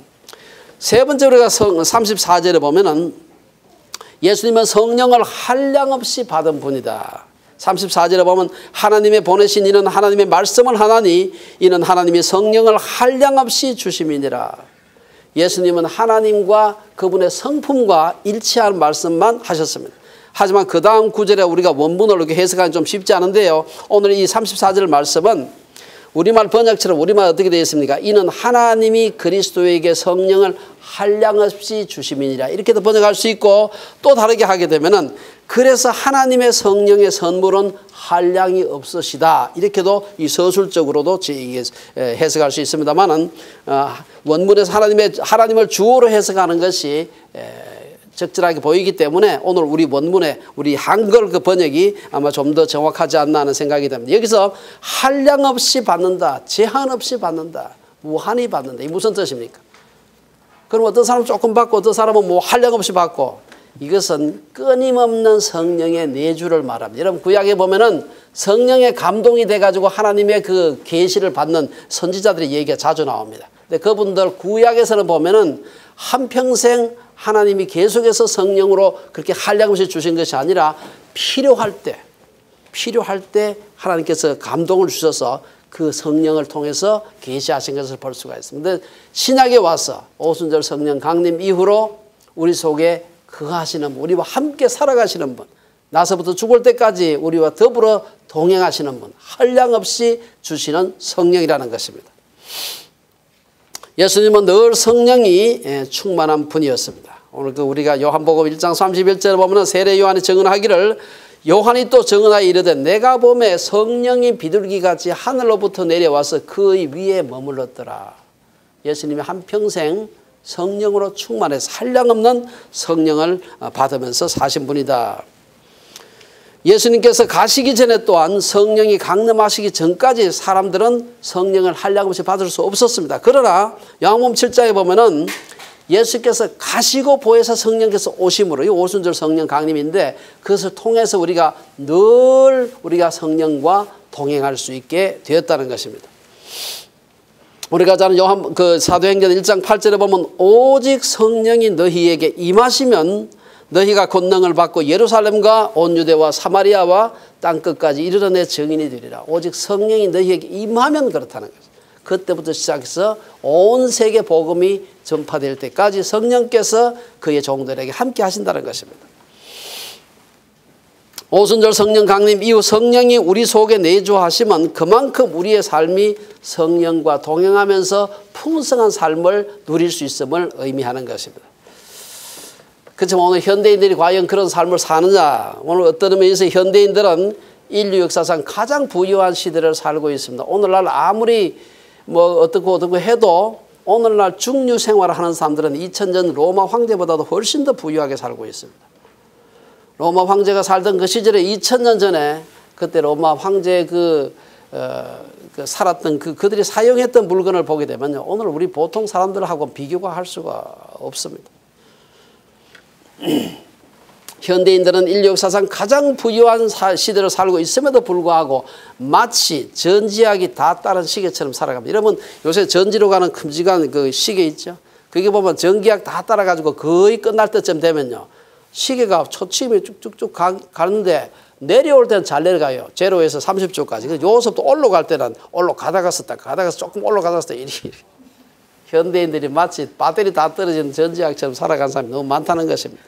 세 번째 우리가 34절에 보면은 예수님은 성령을 한량없이 받은 분이다. 34절에 보면 하나님의 보내신 이는 하나님의 말씀을 하나니 이는 하나님이 성령을 한량없이 주심이니라. 예수님은 하나님과 그분의 성품과 일치한 말씀만 하셨습니다. 하지만 그 다음 구절에 우리가 원문을 이렇게 해석하기 좀 쉽지 않은데요. 오늘 이 34절 말씀은 우리말 번역처럼 우리말 어떻게 되어 있습니까? 이는 하나님이 그리스도에게 성령을 한량없이 주심이니라. 이렇게도 번역할 수 있고 또 다르게 하게 되면은 그래서 하나님의 성령의 선물은 한량이 없으시다. 이렇게도 이 서술적으로도 해석할 수 있습니다만은 원문에서 하나님을 주어로 해석하는 것이 적절하게 보이기 때문에 오늘 우리 원문에 우리 한글 그 번역이 아마 좀 더 정확하지 않나 하는 생각이 듭니다. 여기서 한량없이 받는다, 제한 없이 받는다, 무한히 받는다. 이 무슨 뜻입니까? 그럼 어떤 사람은 조금 받고 어떤 사람은 뭐 한량없이 받고, 이것은 끊임없는 성령의 내주를 말합니다. 여러분 구약에 보면은 성령의 감동이 돼가지고 하나님의 그 계시를 받는 선지자들의 얘기가 자주 나옵니다. 근데 그분들 구약에서는 보면은 한평생 하나님이 계속해서 성령으로 그렇게 한량없이 주신 것이 아니라 필요할 때 하나님께서 감동을 주셔서 그 성령을 통해서 계시하신 것을 볼 수가 있습니다. 근데 신약에 와서 오순절 성령 강림 이후로 우리 속에 거하시는 분, 우리와 함께 살아가시는 분, 나서부터 죽을 때까지 우리와 더불어 동행하시는 분, 한량없이 주시는 성령이라는 것입니다. 예수님은 늘 성령이 충만한 분이었습니다. 오늘 우리가 요한복음 1장 31절에 보면 세례 요한이 증언하기를 요한이 또 증언하여 이르되 내가 보매 성령이 비둘기같이 하늘로부터 내려와서 그의 위에 머물렀더라. 예수님이 한평생 성령으로 충만해서 한량없는 성령을 받으면서 사신 분이다. 예수님께서 가시기 전에 또한 성령이 강림하시기 전까지 사람들은 성령을 한량없이 받을 수 없었습니다. 그러나 요한복음 7장에 보면은 예수께서 가시고 보혜사 성령께서 오심으로, 이 오순절 성령 강림인데 그것을 통해서 우리가 늘 우리가 성령과 동행할 수 있게 되었다는 것입니다. 우리가 잘 요한 사도행전 1장 8절에 보면 오직 성령이 너희에게 임하시면 너희가 권능을 받고 예루살렘과 온 유대와 사마리아와 땅끝까지 이르러 내 증인이 되리라. 오직 성령이 너희에게 임하면 그렇다는 거죠. 그때부터 시작해서 온 세계 복음이 전파될 때까지 성령께서 그의 종들에게 함께 하신다는 것입니다. 오순절 성령 강림 이후 성령이 우리 속에 내주하시면 그만큼 우리의 삶이 성령과 동행하면서 풍성한 삶을 누릴 수 있음을 의미하는 것입니다. 그렇지만 오늘 현대인들이 과연 그런 삶을 사느냐? 오늘 어떤 의미에서 현대인들은 인류 역사상 가장 부유한 시대를 살고 있습니다. 오늘날 아무리 뭐 어떻고 해도 오늘날 중류 생활을 하는 사람들은 2000년 로마 황제보다도 훨씬 더 부유하게 살고 있습니다. 로마 황제가 살던 그 시절에 2000년 전에 그때 로마 황제 살았던 그들이 사용했던 물건을 보게 되면 오늘 우리 보통 사람들하고 비교가 할 수가 없습니다. 현대인들은 인류 역사상 가장 부유한 시대를 살고 있음에도 불구하고 마치 전지하기 다 따른 시계처럼 살아갑니다. 여러분 요새 전지로 가는 큼직한 그 시계 있죠? 그게 보면 전기약 다 따라가지고 거의 끝날 때쯤 되면요, 시계가 초침이 쭉쭉쭉 가는데 내려올 때는 잘 내려가요. 0에서 30초까지. 요서부터 올라갈 때는 올라가다가 조금 올라가다가 이렇게. 현대인들이 마치 배터리 다 떨어진 전지약처럼 살아간 사람이 너무 많다는 것입니다.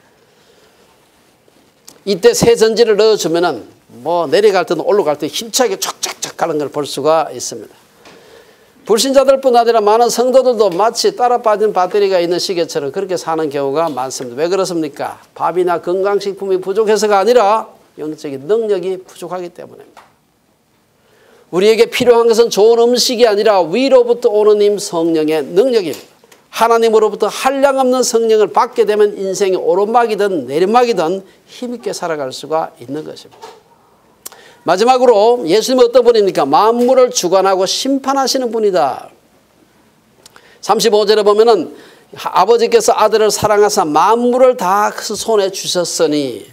이때 새 전지를 넣어주면은 뭐 내려갈 때는 올라갈 때 힘차게 쫙쫙쫙 가는 걸 볼 수가 있습니다. 불신자들뿐 아니라 많은 성도들도 마치 따라 빠진 배터리가 있는 시계처럼 그렇게 사는 경우가 많습니다. 왜 그렇습니까? 밥이나 건강식품이 부족해서가 아니라 영적인 능력이 부족하기 때문입니다. 우리에게 필요한 것은 좋은 음식이 아니라 위로부터 오는 힘 성령의 능력입니다. 하나님으로부터 한량없는 성령을 받게 되면 인생이 오르막이든 내리막이든 힘있게 살아갈 수가 있는 것입니다. 마지막으로 예수님은 어떤 분입니까? 만물을 주관하고 심판하시는 분이다. 35절에 보면은 아버지께서 아들을 사랑하사 만물을 다 그 손에 주셨으니,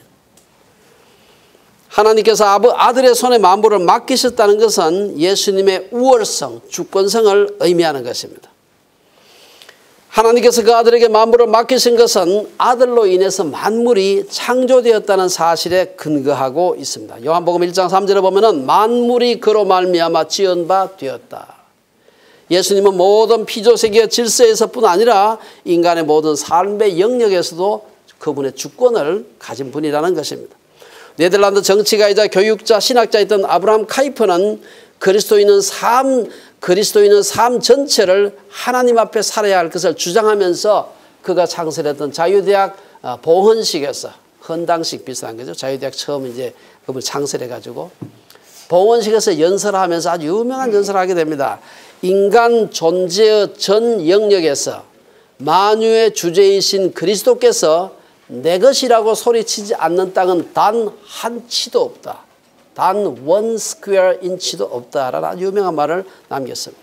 하나님께서 아들의 손에 만물을 맡기셨다는 것은 예수님의 우월성, 주권성을 의미하는 것입니다. 하나님께서 그 아들에게 만물을 맡기신 것은 아들로 인해서 만물이 창조되었다는 사실에 근거하고 있습니다. 요한복음 1장 3절에 보면은 만물이 그로 말미암아 지은 바 되었다. 예수님은 모든 피조세계의 질서에서뿐 아니라 인간의 모든 삶의 영역에서도 그분의 주권을 가진 분이라는 것입니다. 네덜란드 정치가이자 교육자, 신학자였던 아브라함 카이퍼는 그리스도인은 삶 전체를 하나님 앞에 살아야 할 것을 주장하면서 그가 창설했던 자유대학 봉헌식에서, 헌당식 비슷한 거죠. 자유대학 처음 이제 그걸 창설해가지고 봉헌식에서 연설하면서 아주 유명한 연설을 하게 됩니다. 인간 존재의 전 영역에서 만유의 주제이신 그리스도께서 내 것이라고 소리치지 않는 땅은 단 한 치도 없다. 단 원 스퀘어 인치도 없다라는 아주 유명한 말을 남겼습니다.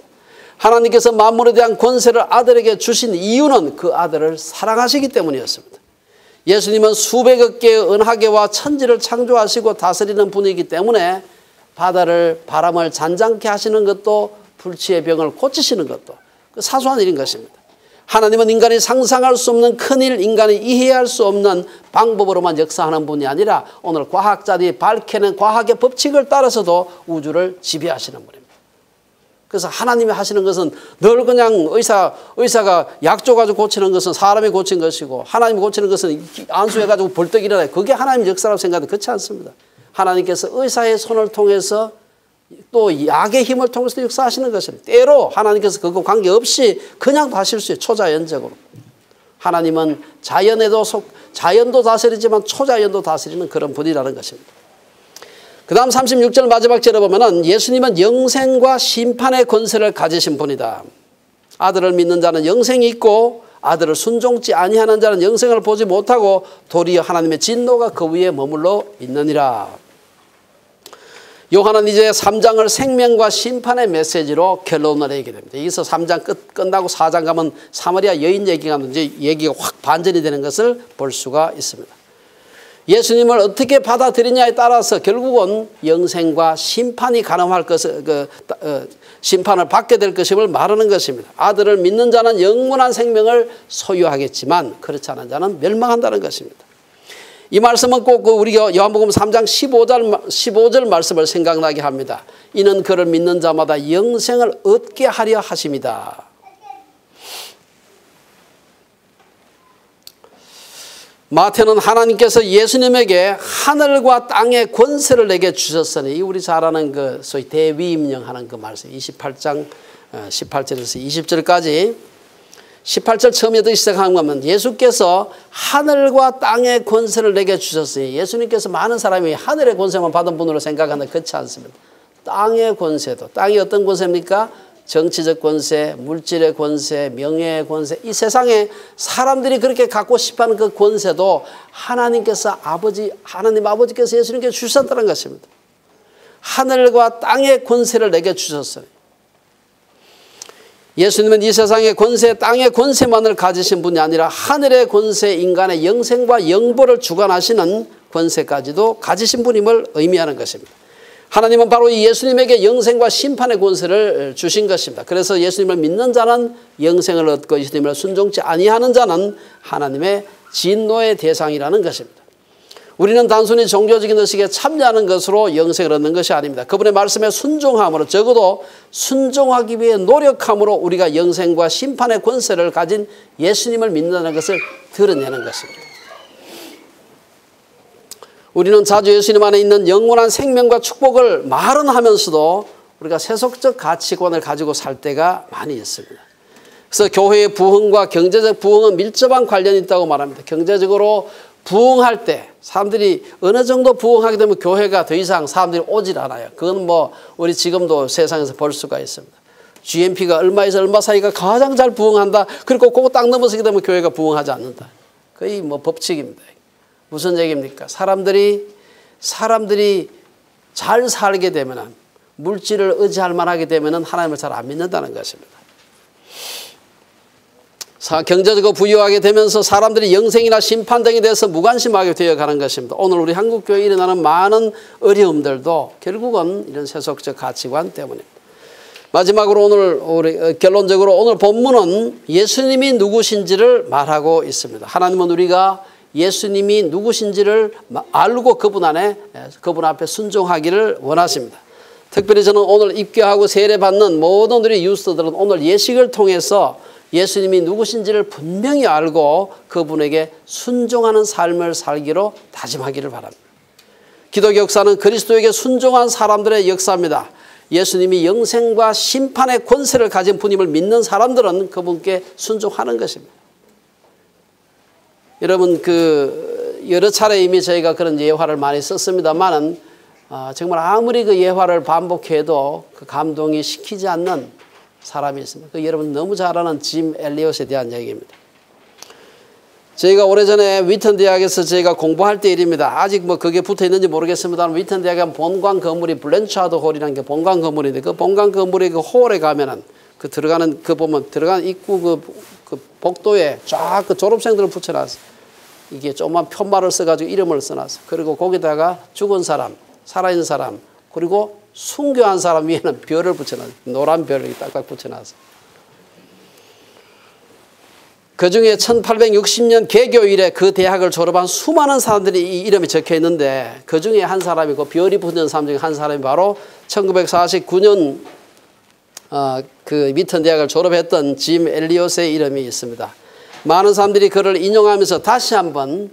하나님께서 만물에 대한 권세를 아들에게 주신 이유는 그 아들을 사랑하시기 때문이었습니다. 예수님은 수백억 개의 은하계와 천지를 창조하시고 다스리는 분이기 때문에 바람을 잔잔케 하시는 것도 불치의 병을 고치시는 것도 사소한 일인 것입니다. 하나님은 인간이 상상할 수 없는 큰일, 인간이 이해할 수 없는 방법으로만 역사하는 분이 아니라 오늘 과학자들이 밝혀낸 과학의 법칙을 따라서도 우주를 지배하시는 분입니다. 그래서 하나님이 하시는 것은 늘 그냥 의사가 약 줘가지고 고치는 것은 사람이 고친 것이고, 하나님이 고치는 것은 안수해가지고 벌떡 일어나요. 그게 하나님 역사라고 생각하는데 그렇지 않습니다. 하나님께서 의사의 손을 통해서 또 약의 힘을 통해서 역사하시는 것입니다. 때로 하나님께서 그거 관계없이 그냥 하실 수 있어요. 초자연적으로. 하나님은 자연도 다스리지만 초자연도 다스리는 그런 분이라는 것입니다. 그 다음 36절 마지막 절에 보면은 예수님은 영생과 심판의 권세를 가지신 분이다. 아들을 믿는 자는 영생이 있고 아들을 순종치 아니하는 자는 영생을 보지 못하고 도리어 하나님의 진노가 그 위에 머물러 있느니라. 요한은 이제 3장을 생명과 심판의 메시지로 결론을 내게 됩니다. 여기서 3장 끝나고 4장 가면 사마리아 여인 얘기가 이제 얘기가 확 반전이 되는 것을 볼 수가 있습니다. 예수님을 어떻게 받아들이냐에 따라서 결국은 영생과 심판이 가능할 것을 심판을 받게 될 것임을 말하는 것입니다. 아들을 믿는 자는 영원한 생명을 소유하겠지만 그렇지 않은 자는 멸망한다는 것입니다. 이 말씀은 꼭 우리 요한복음 3장 15절 말씀을 생각나게 합니다. 이는 그를 믿는 자마다 영생을 얻게 하려 하심이다. 마태는 하나님께서 예수님에게 하늘과 땅의 권세를 내게 주셨으니, 우리 잘 아는 그 소위 대위임령하는 그 말씀 28장 18절에서 20절까지 18절 처음에 시작하는 거면 예수께서 하늘과 땅의 권세를 내게 주셨으니, 예수님께서 많은 사람이 하늘의 권세만 받은 분으로 생각하는데 그렇지 않습니다. 땅의 권세도, 땅이 어떤 권세입니까? 정치적 권세, 물질의 권세, 명예의 권세, 이 세상에 사람들이 그렇게 갖고 싶어하는 그 권세도 하나님 아버지께서 예수님께 주셨다는 것입니다. 하늘과 땅의 권세를 내게 주셨어요. 예수님은 이 세상의 권세, 땅의 권세만을 가지신 분이 아니라 하늘의 권세, 인간의 영생과 영보를 주관하시는 권세까지도 가지신 분임을 의미하는 것입니다. 하나님은 바로 이 예수님에게 영생과 심판의 권세를 주신 것입니다. 그래서 예수님을 믿는 자는 영생을 얻고 예수님을 순종치 아니하는 자는 하나님의 진노의 대상이라는 것입니다. 우리는 단순히 종교적인 의식에 참여하는 것으로 영생을 얻는 것이 아닙니다. 그분의 말씀에 순종함으로, 적어도 순종하기 위해 노력함으로 우리가 영생과 심판의 권세를 가진 예수님을 믿는다는 것을 드러내는 것입니다. 우리는 자주 예수님 안에 있는 영원한 생명과 축복을 말은 하면서도 우리가 세속적 가치관을 가지고 살 때가 많이 있습니다. 그래서 교회의 부흥과 경제적 부흥은 밀접한 관련이 있다고 말합니다. 경제적으로 부흥할 때 사람들이 어느 정도 부흥하게 되면 교회가 더 이상 사람들이 오질 않아요. 그건 뭐 우리 지금도 세상에서 볼 수가 있습니다. GNP가 얼마에서 얼마 사이가 가장 잘 부흥한다. 그리고 그거 딱 넘어서게 되면 교회가 부흥하지 않는다. 거의 뭐 법칙입니다. 무슨 얘기입니까? 사람들이 잘 살게 되면, 물질을 의지할 만하게 되면 하나님을 잘 안 믿는다는 것입니다. 경제적으로 부유하게 되면서 사람들이 영생이나 심판 등에 대해서 무관심하게 되어가는 것입니다. 오늘 우리 한국교회에 일어나는 많은 어려움들도 결국은 이런 세속적 가치관 때문입니다. 마지막으로 우리 결론적으로 오늘 본문은 예수님이 누구신지를 말하고 있습니다. 하나님은 우리가 예수님이 누구신지를 알고 그분 앞에 순종하기를 원하십니다. 특별히 저는 오늘 입교하고 세례받는 모든 우리 유스들은 오늘 예식을 통해서 예수님이 누구신지를 분명히 알고 그분에게 순종하는 삶을 살기로 다짐하기를 바랍니다. 기독교 역사는 그리스도에게 순종한 사람들의 역사입니다. 예수님이 영생과 심판의 권세를 가진 분임을 믿는 사람들은 그분께 순종하는 것입니다. 여러분 여러 차례 이미 저희가 그런 예화를 많이 썼습니다만은 정말 아무리 그 예화를 반복해도 그 감동이 식히지 않는 사람이 있습니다. 여러분 너무 잘 아는 짐 엘리엇에 대한 얘기입니다. 저희가 오래전에 위튼 대학에서 저희가 공부할 때 일입니다. 아직 그게 붙어 있는지 모르겠습니다만 위튼 대학의 본관 건물이 블렌차드 홀이라는 게 본관 건물인데 그 본관 건물의 그 홀에 가면은 들어가는 입구 그 복도에 쫙 그 졸업생들을 붙여놨어. 이게 조그만 편말을 써가지고 이름을 써놨어. 그리고 거기다가 죽은 사람, 살아있는 사람, 그리고 순교한 사람 위에는 별을 붙여놨어. 노란 별을 딱딱 붙여놨어. 그 중에 1860년 개교 이래 그 대학을 졸업한 수많은 사람들이 이 이름이 적혀 있는데 그 중에 한 사람이고 별이 붙은 사람 중에 한 사람이 바로 1949년 그 위튼 대학을 졸업했던 짐 엘리엇의 이름이 있습니다. 많은 사람들이 그를 인용하면서 다시 한번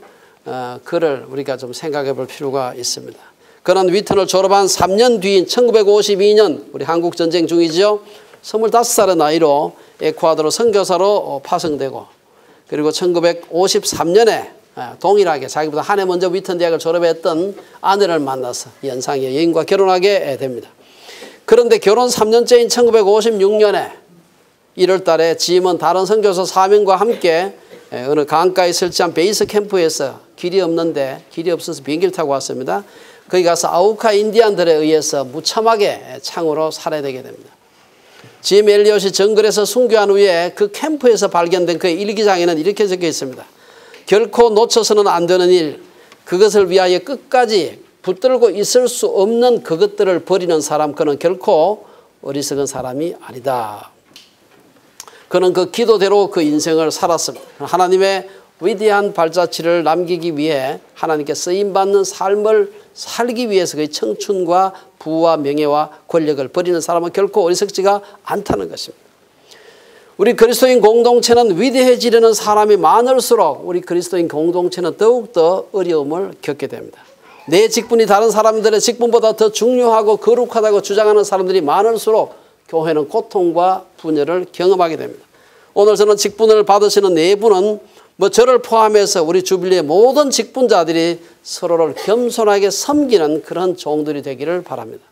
그를 우리가 좀 생각해 볼 필요가 있습니다. 그는 위튼을 졸업한 3년 뒤인 1952년 우리 한국 전쟁 중이죠. 25살의 나이로 에콰도르 선교사로 파송되고 그리고 1953년에 동일하게 자기보다 한 해 먼저 위튼 대학을 졸업했던 아내를 만나서 연상의 여인과 결혼하게 됩니다. 그런데 결혼 3년째인 1956년에 1월 달에 짐은 다른 선교사 4명과 함께 어느 강가에 설치한 베이스 캠프에서 길이 없어서 비행기를 타고 왔습니다. 거기 가서 아우카 인디안들에 의해서 무참하게 창으로 살해되게 됩니다. 짐 엘리엇이 정글에서 순교한 후에 그 캠프에서 발견된 그의 일기장에는 이렇게 적혀 있습니다. 결코 놓쳐서는 안 되는 일, 그것을 위하여 끝까지 붙들고 있을 수 없는 그것들을 버리는 사람, 그는 결코 어리석은 사람이 아니다. 그는 그 기도대로 그 인생을 살았습니다. 하나님의 위대한 발자취를 남기기 위해 하나님께 쓰임받는 삶을 살기 위해서 그의 청춘과 부와 명예와 권력을 버리는 사람은 결코 어리석지가 않다는 것입니다. 우리 그리스도인 공동체는 위대해지려는 사람이 많을수록 우리 그리스도인 공동체는 더욱더 어려움을 겪게 됩니다. 내 직분이 다른 사람들의 직분보다 더 중요하고 거룩하다고 주장하는 사람들이 많을수록 교회는 고통과 분열을 경험하게 됩니다. 오늘 저는 직분을 받으시는 네 분은 저를 포함해서 우리 주빌리의 모든 직분자들이 서로를 겸손하게 섬기는 그런 종들이 되기를 바랍니다.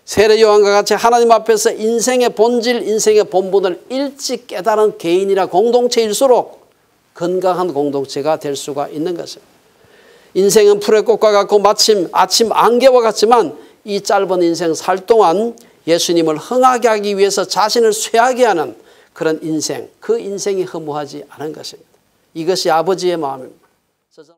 세례 요한과 같이 하나님 앞에서 인생의 본질, 인생의 본분을 일찍 깨달은 개인이나 공동체일수록 건강한 공동체가 될 수가 있는 것입니다. 인생은 풀의 꽃과 같고 마침 아침 안개와 같지만 이 짧은 인생 살 동안 예수님을 흥하게 하기 위해서 자신을 쇠하게 하는 그런 인생, 그 인생이 허무하지 않은 것입니다. 이것이 아버지의 마음입니다.